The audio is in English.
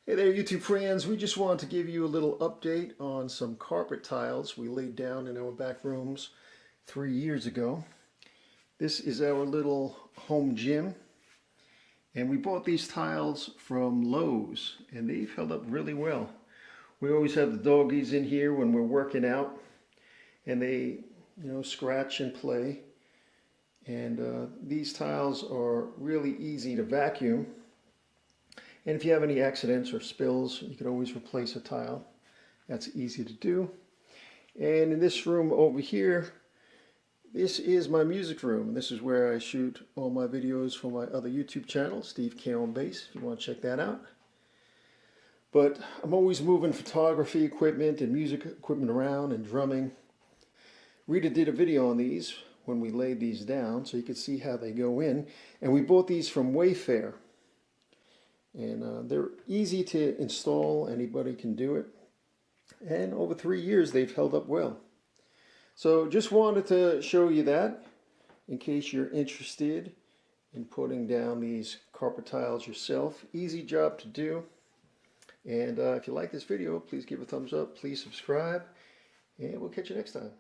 Hey there, YouTube friends. We just wanted to give you a little update on some carpet tiles we laid down in our back rooms 3 years ago. This is our little home gym, and we bought these tiles from Lowe's, and they've held up really well. We always have the doggies in here when we're working out, and they, scratch and play. And these tiles are really easy to vacuum. And if you have any accidents or spills, you can always replace a tile. That's easy to do. And in this room over here, this is my music room. This is where I shoot all my videos for my other YouTube channel, Steve K on Bass, if you want to check that out. But I'm always moving photography equipment and music equipment around and drumming. Rita did a video on these when we laid these down, so you can see how they go in. And we bought these from Wayfair. And they're easy to install, anybody can do it. And over 3 years they've held up well. So just wanted to show you that in case you're interested in putting down these carpet tiles yourself. Easy job to do. And if you like this video, please give a thumbs up, please subscribe, and we'll catch you next time.